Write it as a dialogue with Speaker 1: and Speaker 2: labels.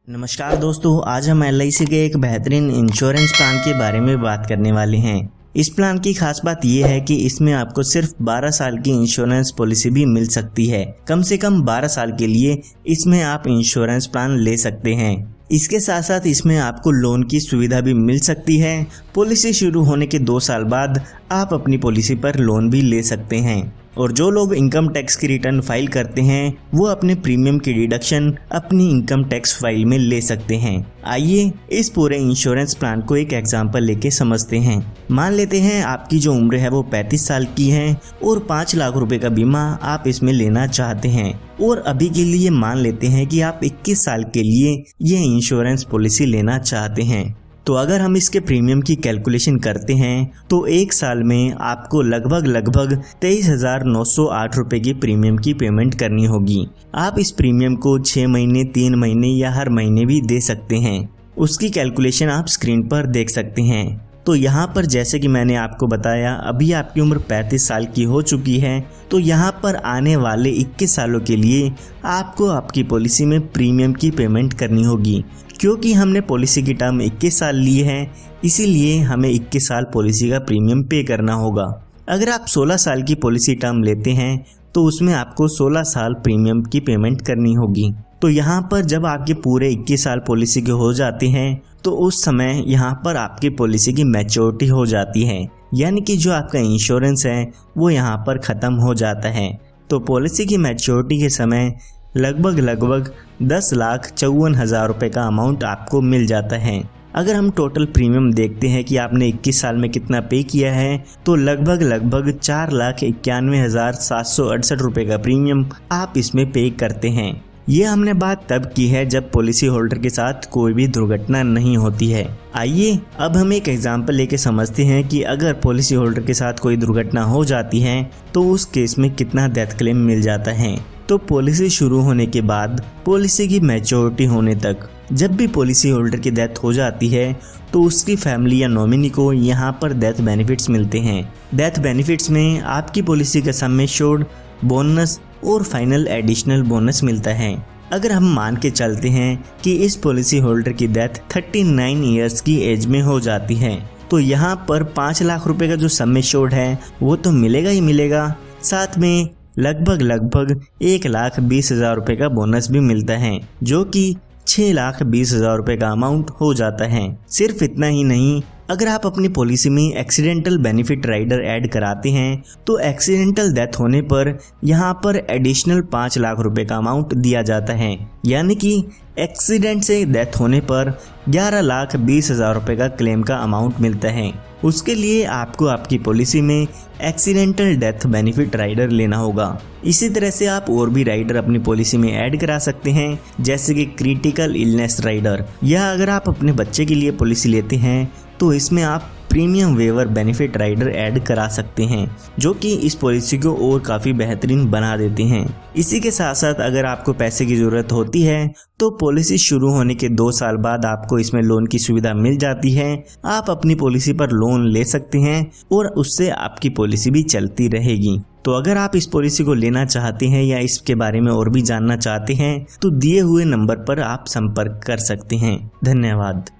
Speaker 1: नमस्कार दोस्तों, आज हम LIC के एक बेहतरीन इंश्योरेंस प्लान के बारे में बात करने वाले हैं। इस प्लान की खास बात यह है कि इसमें आपको सिर्फ 12 साल की इंश्योरेंस पॉलिसी भी मिल सकती है। कम से कम 12 साल के लिए इसमें आप इंश्योरेंस प्लान ले सकते हैं। इसके साथ साथ इसमें आपको लोन की सुविधा भी मिल सकती है। पॉलिसी शुरू होने के 2 साल बाद आप अपनी पॉलिसी पर लोन भी ले सकते हैं। और जो लोग इनकम टैक्स की रिटर्न फाइल करते हैं वो अपने प्रीमियम की डिडक्शन अपनी इनकम टैक्स फाइल में ले सकते हैं। आइए इस पूरे इंश्योरेंस प्लान को एक एग्जांपल लेके समझते हैं। मान लेते हैं आपकी जो उम्र है वो 35 साल की है और 5 लाख रुपए का बीमा आप इसमें लेना चाहते हैं। और अभी के लिए मान लेते हैं कि आप 21 साल के लिए ये इंश्योरेंस पॉलिसी लेना चाहते हैं। तो अगर हम इसके प्रीमियम की कैलकुलेशन करते हैं तो 1 साल में आपको लगभग 23,908 रुपए की प्रीमियम की पेमेंट करनी होगी। आप इस प्रीमियम को 6 महीने, 3 महीने या हर महीने भी दे सकते हैं। उसकी कैलकुलेशन आप स्क्रीन पर देख सकते हैं। तो यहाँ पर जैसे कि मैंने आपको बताया, अभी आपकी उम्र 35 साल की हो चुकी है। तो यहाँ पर आने वाले 21 सालों के लिए आपको आपकी पॉलिसी में प्रीमियम की पेमेंट करनी होगी। क्योंकि हमने पॉलिसी की टर्म 21 साल ली है, इसीलिए हमें 21 साल पॉलिसी का प्रीमियम पे करना होगा। अगर आप 16 साल की पॉलिसी टर्म लेते हैं तो उसमें आपको 16 साल प्रीमियम की पेमेंट करनी होगी। तो यहाँ पर जब आपके पूरे 21 साल पॉलिसी के हो जाते हैं तो उस समय यहाँ पर आपकी पॉलिसी की मैच्योरिटी हो जाती है, यानी कि जो आपका इंश्योरेंस है वो यहाँ पर ख़त्म हो जाता है। तो पॉलिसी की मैच्योरिटी के समय लगभग 10,54,000 रुपये का अमाउंट आपको मिल जाता है। अगर हम टोटल प्रीमियम देखते हैं कि आपने 21 साल में कितना पे किया है तो लगभग 4,91,768 रुपये का प्रीमियम आप इसमें पे करते हैं। ये हमने बात तब की है जब पॉलिसी होल्डर के साथ कोई भी दुर्घटना नहीं होती है। आइए अब हम एक एग्जांपल लेके समझते हैं कि अगर पॉलिसी होल्डर के साथ कोई दुर्घटना हो जाती है तो उस केस में कितना डेथ क्लेम मिल जाता है। तो पॉलिसी शुरू होने के बाद पॉलिसी की मैच्योरिटी होने तक जब भी पॉलिसी होल्डर की डेथ हो जाती है तो उसकी फैमिली या नॉमिनी को यहाँ पर डेथ बेनिफिट्स मिलते हैं। डेथ बेनिफिट्स में आपकी पॉलिसी का सम एश्योर्ड, बोनस और फाइनल एडिशनल बोनस मिलता है। अगर हम मान के चलते हैं कि इस पॉलिसी होल्डर की डेथ 39 इयर्स की एज में हो जाती है तो यहाँ पर 5 लाख रुपए का जो सम एश्योर्ड है वो तो मिलेगा ही मिलेगा, साथ में लगभग 1,20,000 रुपये का बोनस भी मिलता है, जो कि 6,20,000 रुपये का अमाउंट हो जाता है। सिर्फ इतना ही नहीं, अगर आप अपनी पॉलिसी में एक्सीडेंटल बेनिफिट राइडर ऐड कराते हैं तो एक्सीडेंटल डेथ होने पर यहाँ पर एडिशनल 5 लाख रुपए का अमाउंट दिया जाता है, यानी कि एक्सीडेंट से डेथ होने पर 11,20,000 रुपये का क्लेम का अमाउंट मिलता है। उसके लिए आपको आपकी पॉलिसी में एक्सीडेंटल डेथ बेनिफिट राइडर लेना होगा। इसी तरह से आप और भी राइडर अपनी पॉलिसी में ऐड करा सकते हैं, जैसे कि क्रिटिकल इलनेस राइडर, या अगर आप अपने बच्चे के लिए पॉलिसी लेते हैं तो इसमें आप premium waiver benefit rider add करा सकते हैं, जो कि इस पॉलिसी को और काफ़ी बेहतरीन बना देते हैं। इसी के साथ साथ अगर आपको पैसे की ज़रूरत होती है तो पॉलिसी शुरू होने के 2 साल बाद आपको इसमें लोन की सुविधा मिल जाती है। आप अपनी पॉलिसी पर लोन ले सकते हैं और उससे आपकी पॉलिसी भी चलती रहेगी। तो अगर आप इस पॉलिसी को लेना चाहते हैं या इसके बारे में और भी जानना चाहते हैं तो दिए हुए नंबर पर आप संपर्क कर सकते हैं। धन्यवाद।